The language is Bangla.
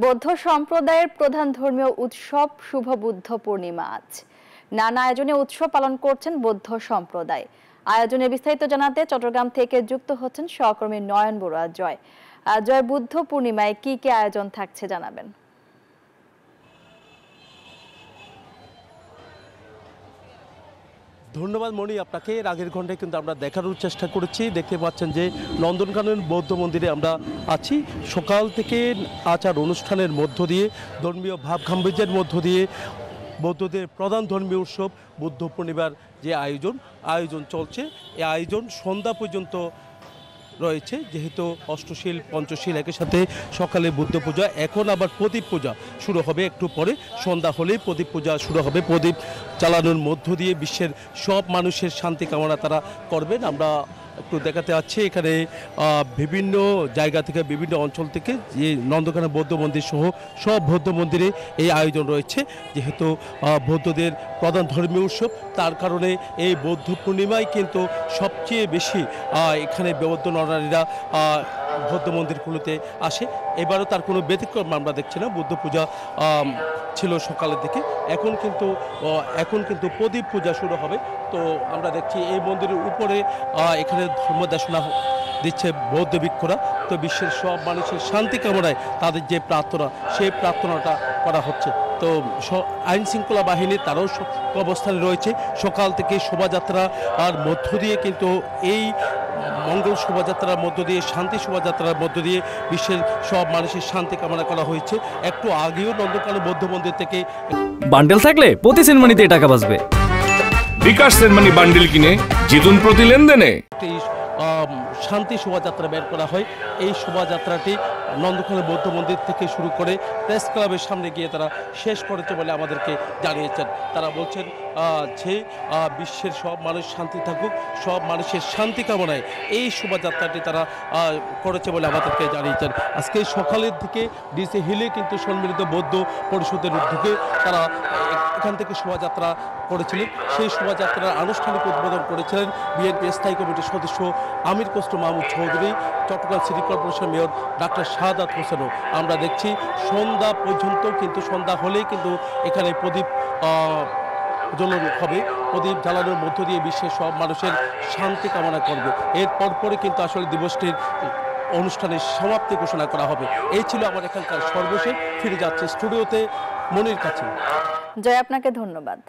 বৌদ্ধ সম্প্রদায়ের প্রধান ধর্মীয় উৎসব শুভ বুদ্ধ পূর্ণিমা আজ নানা আয়োজনে উৎসব পালন করছেন বৌদ্ধ সম্প্রদায়। আয়োজনে বিস্তারিত জানাতে চট্টগ্রাম থেকে যুক্ত হচ্ছেন সহকর্মী নয়ন বড়ুয়া জয়। জয়, বুদ্ধ পূর্ণিমায় কি কি আয়োজন থাকছে জানাবেন। ধন্যবাদ মণি, আপনাকে এর আগের ঘন্টায় কিন্তু আমরা দেখানোর চেষ্টা করেছি। দেখতে পাচ্ছেন যে নন্দনকানন বৌদ্ধ মন্দিরে আমরা আছি। সকাল থেকে আচার অনুষ্ঠানের মধ্য দিয়ে, ধর্মীয় ভাব গাম্ভীর্যের মধ্য দিয়ে বৌদ্ধদের প্রধান ধর্মীয় উৎসব বুদ্ধ পূর্ণিমার যে আয়োজন চলছে, এই আয়োজন সন্ধ্যা পর্যন্ত রয়েছে। যেহেতু অষ্টশীল পঞ্চশীল একই সাথে সকালে বুদ্ধ পূজা, এখন আবার প্রদীপ পূজা শুরু হবে। একটু পরে সন্ধ্যা হলেই প্রদীপ পূজা শুরু হবে। প্রদীপ চালানোর মধ্য দিয়ে বিশ্বের সব মানুষের শান্তি কামনা তারা করবেন। আমরা একটু দেখাতে যাচ্ছি এখানে বিভিন্ন জায়গা থেকে, বিভিন্ন অঞ্চল থেকে যে নন্দনকানন বৌদ্ধ মন্দির সহ সব বৌদ্ধ মন্দিরে এই আয়োজন রয়েছে। যেহেতু বৌদ্ধদের প্রধান ধর্মীয় উৎসব, তার কারণে এই বৌদ্ধ পূর্ণিমায় কিন্তু সবচেয়ে বেশি এখানে বৌদ্ধ নরনারীরা বৌদ্ধ মন্দিরগুলোতে আসে। এবারও তার কোনো ব্যতিক্রম আমরা দেখছি না। বুদ্ধ পূজা ছিল সকালের দিকে, এখন কিন্তু প্রদীপ পূজা শুরু হবে। তো আমরা দেখছি এই মন্দিরের উপরে এখানে ধর্মদেশনা দিচ্ছে বৌদ্ধ ভিক্ষুরা। তো বিশ্বের সব মানুষের শান্তি কামনায় তাদের যে প্রার্থনা, সেই প্রার্থনাটা করা হচ্ছে। তো আইন শৃঙ্খলা বাহিনী তারাও অবস্থানে রয়েছে। সকাল থেকে শোভাযাত্রা আর মধ্য দিয়ে কিন্তু এই মঙ্গল শোভাযাত্রার মধ্য দিয়ে, শান্তি শোভাযাত্রার মধ্য দিয়ে বিশ্বের সব মানুষের শান্তি কামনা করা হয়েছে। একটু আগেও নন্দনকানন বৌদ্ধ মন্দির থেকে বান্ডেল থাকলে প্রতি সেনমানিতে টাকা বাঁচবে। বিকাশ সেনমানি বান্ডেল কিনে জিতুন প্রতি লেনদেনে। শান্তি শোভাযাত্রা বের করা হয়। এই শোভাযাত্রাটি নন্দনকানন বৌদ্ধ মন্দির থেকে শুরু করে প্রেস ক্লাবের সামনে গিয়ে তারা শেষ করেছে বলে আমাদেরকে জানিয়েছেন। তারা বলছেন যে বিশ্বের সব মানুষ শান্তি থাকুক, সব মানুষের শান্তি কামনায় এই শোভাযাত্রাটি তারা করেছে বলে আমাদেরকে জানিয়েছেন। আজকে সকালের দিকে ডিসি হিলে কিন্তু সম্মিলিত বৌদ্ধ পরিষদের উদ্যোগে তারা এখান থেকে শোভাযাত্রা করেছিলেন। সেই শোভাযাত্রার আনুষ্ঠানিক উদ্বোধন করেছিলেন বিএনপি স্থায়ী কমিটির সদস্য Amir Khasru Mahmud Chowdhury, Chattogram city corporation mayor doctor Shahadat হোসেনও। আমরা দেখছি সন্ধ্যা পর্যন্ত, কিন্তু সন্ধ্যা হলেই কিন্তু এখানে প্রদীপ জ্বলন হবে। প্রদীপ জ্বালানোর মধ্য দিয়ে বিশ্বের সব মানুষের শান্তি কামনা করবে। এর পরপরে কিন্তু আসলে দিবসটির অনুষ্ঠানের সমাপ্তি ঘোষণা করা হবে। এই ছিল আমার এখানকার সর্বশেষ। ফিরে যাচ্ছে স্টুডিওতে মনির কাছে। জয়, আপনাকে ধন্যবাদ।